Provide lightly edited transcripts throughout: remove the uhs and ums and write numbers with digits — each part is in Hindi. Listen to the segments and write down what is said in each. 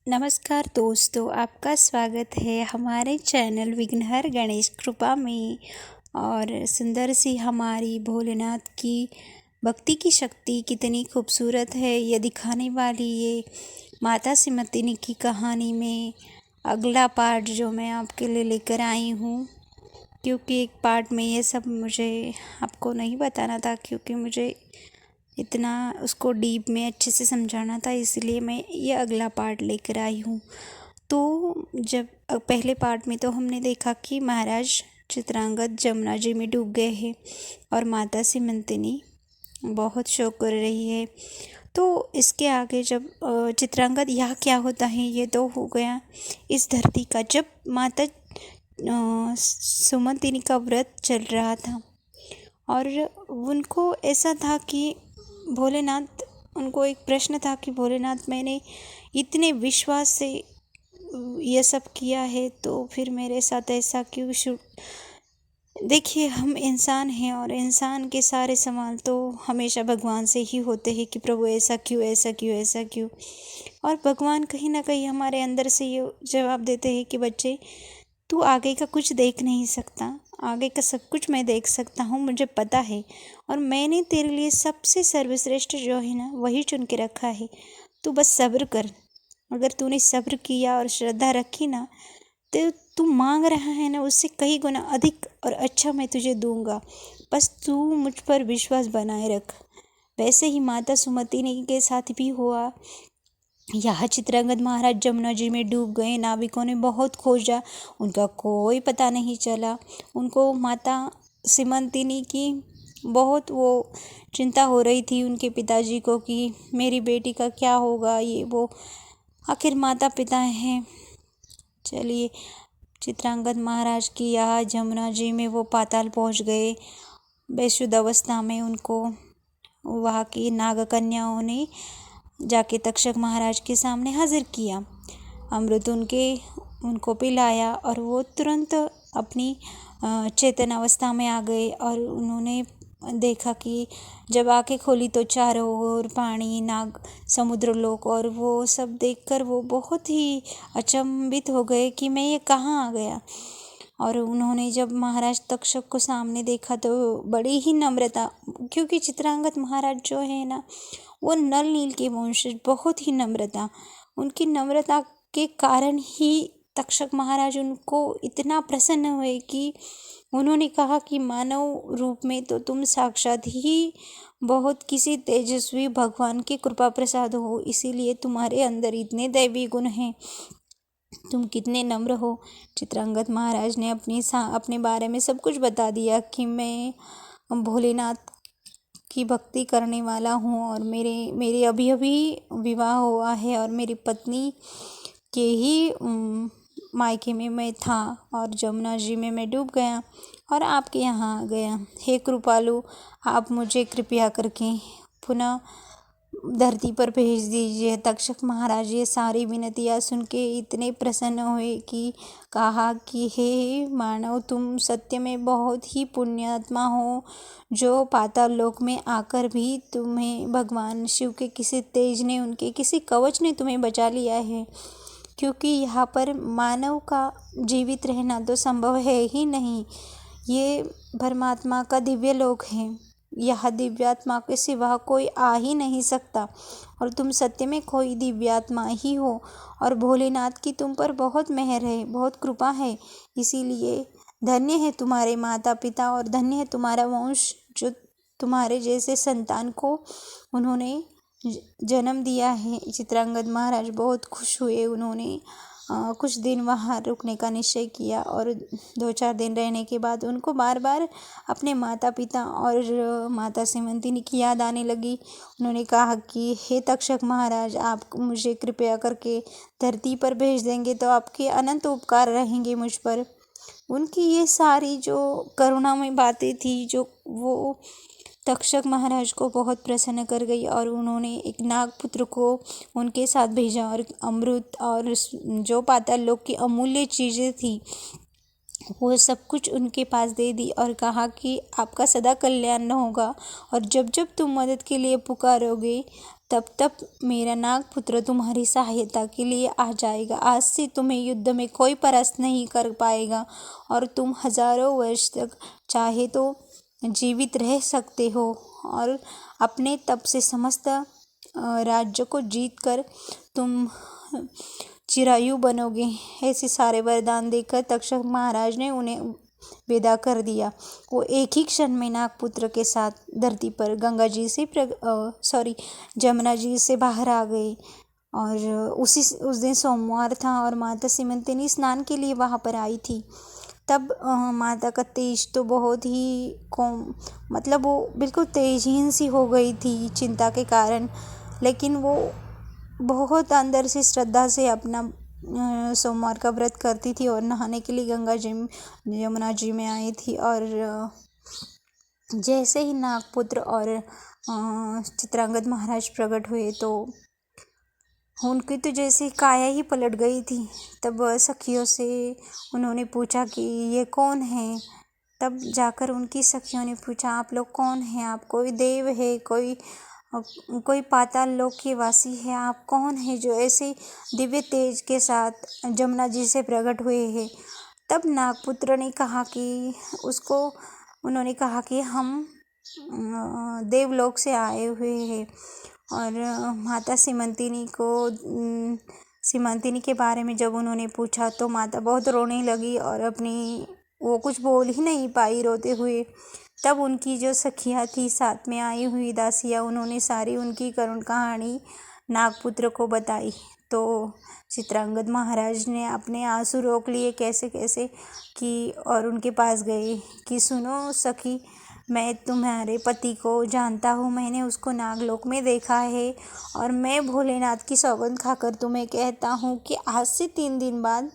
नमस्कार दोस्तों, आपका स्वागत है हमारे चैनल विघ्नहर गणेश कृपा में। और सुंदर सी हमारी भोलेनाथ की भक्ति की शक्ति कितनी खूबसूरत है, ये दिखाने वाली ये माता सिमतिनी की कहानी में अगला पार्ट जो मैं आपके लिए लेकर आई हूँ। क्योंकि एक पार्ट में ये सब मुझे आपको नहीं बताना था, क्योंकि मुझे इतना उसको डीप में अच्छे से समझाना था, इसलिए मैं ये अगला पार्ट लेकर आई हूँ। तो जब पहले पार्ट में तो हमने देखा कि महाराज चित्रांगद जमुना जी में डूब गए हैं और माता सिमंतिनी बहुत शोक कर रही है। तो इसके आगे जब चित्रांगद यहाँ क्या होता है ये तो हो गया इस धरती का, जब माता सुमंतिनी का व्रत चल रहा था और उनको ऐसा था कि भोलेनाथ, उनको एक प्रश्न था कि भोलेनाथ मैंने इतने विश्वास से ये सब किया है तो फिर मेरे साथ ऐसा क्यों। देखिए, हम इंसान हैं और इंसान के सारे सवाल तो हमेशा भगवान से ही होते हैं कि प्रभु ऐसा क्यों, ऐसा क्यों, ऐसा क्यों। और भगवान कहीं ना कहीं हमारे अंदर से ये जवाब देते हैं कि बच्चे, तू आगे का कुछ देख नहीं सकता, आगे का सब कुछ मैं देख सकता हूँ, मुझे पता है। और मैंने तेरे लिए सबसे सर्वश्रेष्ठ जो है ना वही चुन के रखा है। तू बस सब्र कर। अगर तूने सब्र किया और श्रद्धा रखी ना, तो तू मांग रहा है ना उससे कई गुना अधिक और अच्छा मैं तुझे दूंगा। बस तू मुझ पर विश्वास बनाए रख। वैसे ही माता सुमतिनी के साथ भी हुआ। यह चित्रांगद महाराज जमुना जी में डूब गए। नाविकों ने बहुत खोजा, उनका कोई पता नहीं चला। उनको माता सिमंतिनी की बहुत वो चिंता हो रही थी उनके पिताजी को कि मेरी बेटी का क्या होगा, ये वो। आखिर माता पिता हैं। चलिए, चित्रांगद महाराज की यह जमुना जी में वो पाताल पहुंच गए। बेशुद्ध अवस्था में उनको वहाँ की नाग कन्याओं ने जाके तक्षक महाराज के सामने हाजिर किया। अमृत उनको पिलाया और वो तुरंत अपनी चेतन अवस्था में आ गए। और उन्होंने देखा कि जब आंखें खोली तो चारों ओर पानी, नाग, समुद्र लोक, और वो सब देखकर वो बहुत ही अचंभित हो गए कि मैं ये कहाँ आ गया। और उन्होंने जब महाराज तक्षक को सामने देखा तो बड़ी ही नम्रता, क्योंकि चित्रांगद महाराज जो है ना वो नल नील के वंशज, बहुत ही नम्रता, उनकी नम्रता के कारण ही तक्षक महाराज उनको इतना प्रसन्न हुए कि उन्होंने कहा कि मानव रूप में तो तुम साक्षात ही बहुत किसी तेजस्वी भगवान की कृपा प्रसाद हो, इसीलिए तुम्हारे अंदर इतने दैवी गुण हैं, तुम कितने नम्र हो। चित्रांगद महाराज ने अपने बारे में सब कुछ बता दिया कि मैं भोलेनाथ की भक्ति करने वाला हूँ और मेरे अभी अभी विवाह हुआ है और मेरी पत्नी के ही मायके में मैं था और जमुना जी में मैं डूब गया और आपके यहाँ आ गया। हे कृपालु, आप मुझे कृपया करके पुनः धरती पर भेज दीजिए। तक्षक महाराज ये सारी विनतियाँ सुन के इतने प्रसन्न हुए कि कहा कि हे मानव, तुम सत्य में बहुत ही पुण्यात्मा हो, जो पाताल लोक में आकर भी तुम्हें भगवान शिव के किसी तेज ने, उनके किसी कवच ने तुम्हें बचा लिया है। क्योंकि यहाँ पर मानव का जीवित रहना तो संभव है ही नहीं, ये परमात्मा का दिव्य लोक है, यह दिव्यात्मा के सिवा कोई आ ही नहीं सकता। और तुम सत्य में कोई दिव्यात्मा ही हो और भोलेनाथ की तुम पर बहुत मेहर है, बहुत कृपा है। इसीलिए धन्य है तुम्हारे माता पिता और धन्य है तुम्हारा वंश, जो तुम्हारे जैसे संतान को उन्होंने जन्म दिया है। चित्रांगद महाराज बहुत खुश हुए। उन्होंने कुछ दिन वहाँ रुकने का निश्चय किया और 2-4 दिन रहने के बाद उनको बार बार अपने माता पिता और माता सिमंतिनी की याद आने लगी। उन्होंने कहा कि हे तक्षक महाराज, आप मुझे कृपया करके धरती पर भेज देंगे तो आपके अनंत उपकार रहेंगे मुझ पर। उनकी ये सारी जो करुणामय बातें थी, जो वो तक्षक महाराज को बहुत प्रसन्न कर गई और उन्होंने एक नागपुत्र को उनके साथ भेजा और अमृत और जो पाताल लोक की अमूल्य चीज़ें थी वो सब कुछ उनके पास दे दी और कहा कि आपका सदा कल्याण होगा, और जब जब तुम मदद के लिए पुकारोगे तब तब मेरा नागपुत्र तुम्हारी सहायता के लिए आ जाएगा। आज से तुम्हें युद्ध में कोई परास्त नहीं कर पाएगा और तुम हजारों वर्ष तक चाहे तो जीवित रह सकते हो और अपने तप से समस्त राज्य को जीत कर तुम चिरायु बनोगे। ऐसे सारे वरदान देकर तक्षक महाराज ने उन्हें विदा कर दिया। वो एक ही क्षण में नागपुत्र के साथ धरती पर गंगा जी से जमुना जी से बाहर आ गए। और उस दिन सोमवार था और माता सीमंतिनी स्नान के लिए वहाँ पर आई थी। तब माता का तेज तो बहुत ही मतलब वो बिल्कुल तेजहीन सी हो गई थी चिंता के कारण, लेकिन वो बहुत अंदर से श्रद्धा से अपना सोमवार का व्रत करती थी और नहाने के लिए गंगा जी यमुना जी में आई थी। और जैसे ही नागपुत्र और चित्रांगद महाराज प्रकट हुए तो उनकी तो जैसे काया ही पलट गई थी। तब सखियों से उन्होंने पूछा कि ये कौन है। तब जाकर उनकी सखियों ने पूछा, आप लोग कौन हैं? आप कोई देव है, कोई पाताल लोक के वासी है? आप कौन है जो ऐसे दिव्य तेज के साथ जमुना जी से प्रकट हुए हैं? तब नागपुत्र ने कहा कि उन्होंने कहा कि हम देवलोक से आए हुए हैं। और माता सीमंतिनी के बारे में जब उन्होंने पूछा तो माता बहुत रोने लगी और वो कुछ बोल ही नहीं पाई रोते हुए। तब उनकी जो सखियाँ थी साथ में आई हुई दासियाँ, उन्होंने सारी उनकी करुण कहानी नागपुत्र को बताई। तो चित्रांगद महाराज ने अपने आंसू रोक लिए कैसे कैसे कि और उनके पास गए कि सुनो सखी, मैं तुम्हारे पति को जानता हूँ, मैंने उसको नागलोक में देखा है और मैं भोलेनाथ की सौगंध खाकर तुम्हें कहता हूँ कि आज से 3 दिन बाद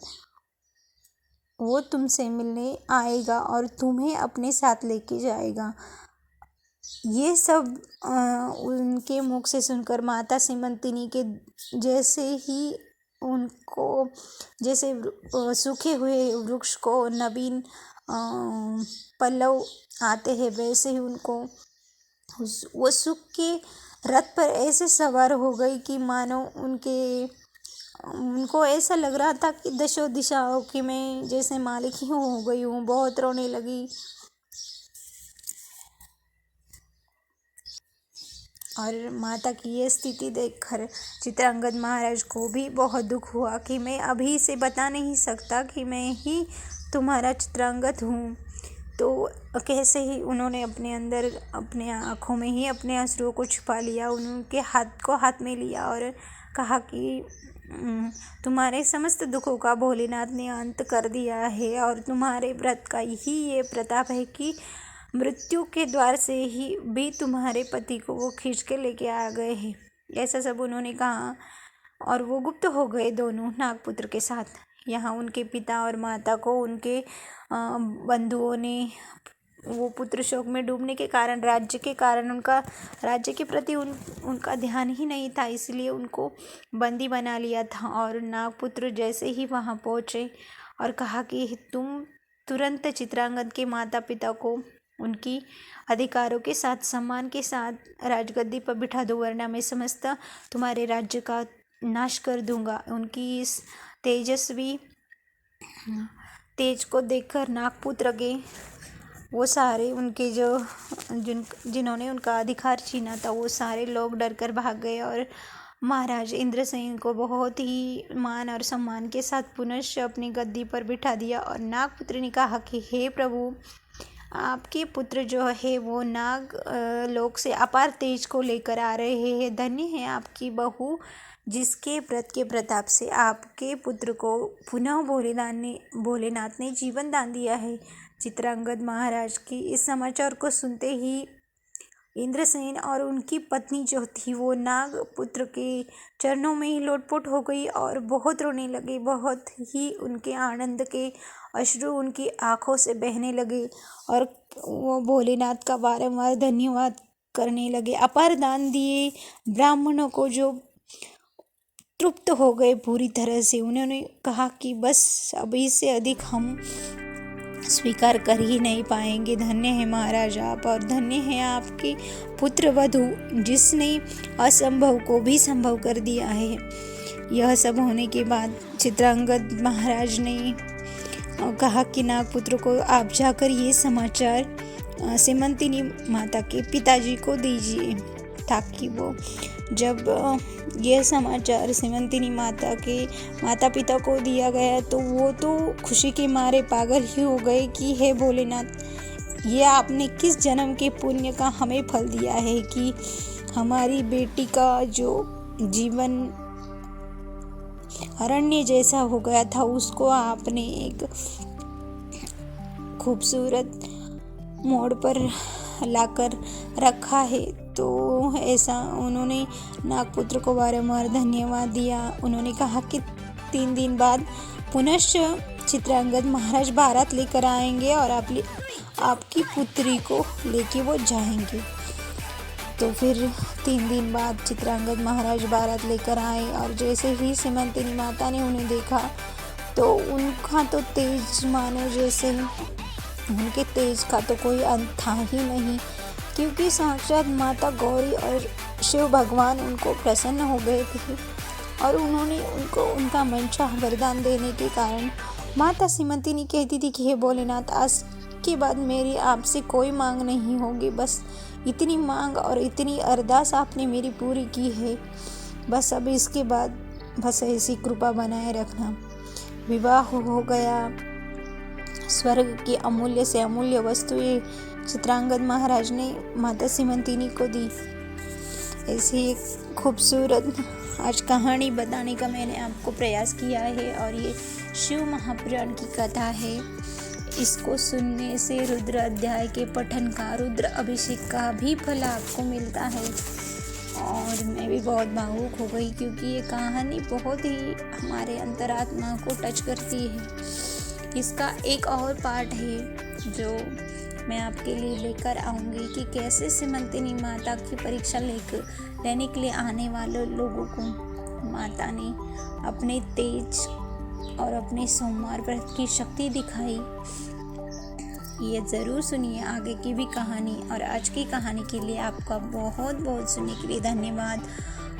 वो तुमसे मिलने आएगा और तुम्हें अपने साथ लेके जाएगा। ये सब उनके मुख से सुनकर माता सीमंतिनी के जैसे ही उनको जैसे सूखे हुए वृक्ष को नवीन पल्लव आते हैं, वैसे ही उनको वो सुख के रथ पर ऐसे सवार हो गई कि मानो उनको ऐसा लग रहा था कि दशों दिशाओं की मैं जैसे मालिक ही हो गई हूँ। बहुत रोने लगी और माता की ये स्थिति देखकर चित्रांगद महाराज को भी बहुत दुख हुआ कि मैं अभी से बता नहीं सकता कि मैं ही तुम्हारा चित्रांगद हूँ। तो कैसे ही उन्होंने अपने अंदर अपने आँखों में ही अपने अश्रुओं को छुपा लिया, उनके हाथ को हाथ में लिया और कहा कि तुम्हारे समस्त दुखों का भोलेनाथ ने अंत कर दिया है और तुम्हारे व्रत का ही ये प्रताप है कि मृत्यु के द्वार से ही भी तुम्हारे पति को वो खींच के लेके आ गए हैं। ऐसा सब उन्होंने कहा और वो गुप्त हो गए दोनों नागपुत्र के साथ। यहाँ उनके पिता और माता को उनके बंधुओं ने वो पुत्र शोक में डूबने के कारण उनका राज्य के प्रति उनका ध्यान ही नहीं था, इसलिए उनको बंदी बना लिया था। और नागपुत्र जैसे ही वहाँ पहुँचे और कहा कि तुम तुरंत चित्रांगद के माता पिता को उनकी अधिकारों के साथ सम्मान के साथ राजगद्दी पर बिठा दो, वरना मैं समस्त तुम्हारे राज्य का नाश कर दूंगा। उनकी इस तेजस्वी तेज को देखकर नागपुत्र के वो सारे उनके जिन्होंने उनका अधिकार छीना था वो सारे लोग डर कर भाग गए और महाराज इंद्रसेन को बहुत ही मान और सम्मान के साथ पुनः अपनी गद्दी पर बिठा दिया। और नागपुत्र ने कहा कि हे प्रभु, आपके पुत्र जो है वो नाग लोक से अपार तेज को लेकर आ रहे हैं। धन्य है आपकी बहू जिसके व्रत के प्रताप से आपके पुत्र को पुनः भोलेनाथ ने जीवन दान दिया है। चित्रांगद महाराज की इस समाचार को सुनते ही इंद्रसेन और उनकी पत्नी जो थी वो नाग पुत्र के चरणों में ही लोटपोट हो गई और बहुत रोने लगी। बहुत ही उनके आनंद के अश्रु उनकी आंखों से बहने लगे और वो भोलेनाथ का बारंबार धन्यवाद करने लगे। अपार दान दिए ब्राह्मणों को जो तृप्त हो गए पूरी तरह से। उन्होंने कहा कि बस अब इससे अधिक हम स्वीकार कर ही नहीं पाएंगे। धन्य है महाराज आप, और धन्य है आपकी पुत्र वधू जिसने असंभव को भी संभव कर दिया है। यह सब होने के बाद चित्रांगद महाराज ने कहा कि नागपुत्र को आप जाकर ये समाचार सीमंतिनी माता के पिताजी को दीजिए, ताकि वो जब यह समाचार सीमंतिनी माता के माता पिता को दिया गया तो वो तो खुशी के मारे पागल ही हो गए कि हे भोलेनाथ, ये आपने किस जन्म के पुण्य का हमें फल दिया है कि हमारी बेटी का जो जीवन अरण्य जैसा हो गया था उसको आपने एक खूबसूरत मोड़ पर लाकर रखा है। तो ऐसा उन्होंने नागपुत्र को बारंबार धन्यवाद दिया। उन्होंने कहा कि 3 दिन बाद पुनश्च चित्रांगद महाराज बारात लेकर आएंगे और आपकी पुत्री को लेके वो जाएंगे। तो फिर 3 दिन बाद चित्रांगद महाराज बारात लेकर आए और जैसे ही सीमंतिनी माता ने उन्हें देखा तो उनका तो तेज मानो जैसे उनके तेज का तो कोई अंत था ही नहीं, क्योंकि साक्षात माता गौरी और शिव भगवान उनको प्रसन्न हो गए थे और उन्होंने उनको उनका मनचाह वरदान देने के कारण माता सीमंतिनी कहती थी कि हे भोलेनाथ, आज के बाद मेरी आपसे कोई मांग नहीं होगी, बस इतनी मांग और इतनी अरदास आपने मेरी पूरी की है, बस अब इसके बाद बस ऐसी कृपा बनाए रखना। विवाह हो गया। स्वर्ग की अमूल्य से अमूल्य वस्तुएं चित्रांगद महाराज ने माता सीमंतिनी को दी। ऐसी एक खूबसूरत आज कहानी बताने का मैंने आपको प्रयास किया है और ये शिव महापुराण की कथा है। इसको सुनने से रुद्र अध्याय के पठन का, रुद्र अभिषेक का भी फल आपको मिलता है। और मैं भी बहुत भावुक हो गई क्योंकि ये कहानी बहुत ही हमारे अंतरात्मा को टच करती है। इसका एक और पार्ट है जो मैं आपके लिए लेकर आऊँगी कि कैसे सीमंतिनी माता की परीक्षा लेने के लिए आने वाले लोगों को माता ने अपने तेज और अपने सोमवार व्रत की शक्ति दिखाई। ये ज़रूर सुनिए आगे की भी कहानी। और आज की कहानी के लिए आपका बहुत बहुत सुनने के लिए धन्यवाद।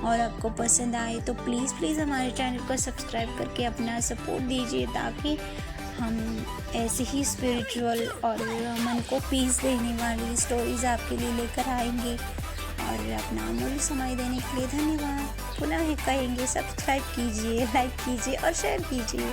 और आपको पसंद आए तो प्लीज़ हमारे चैनल को सब्सक्राइब करके अपना सपोर्ट दीजिए, ताकि हम ऐसे ही स्पिरिचुअल और मन को पीस देने वाली स्टोरीज़ आपके लिए लेकर आएंगे। और अपना अमूल्य समय देने के लिए धन्यवाद। पुनः कहेंगे सब्सक्राइब कीजिए, लाइक कीजिए और शेयर कीजिए।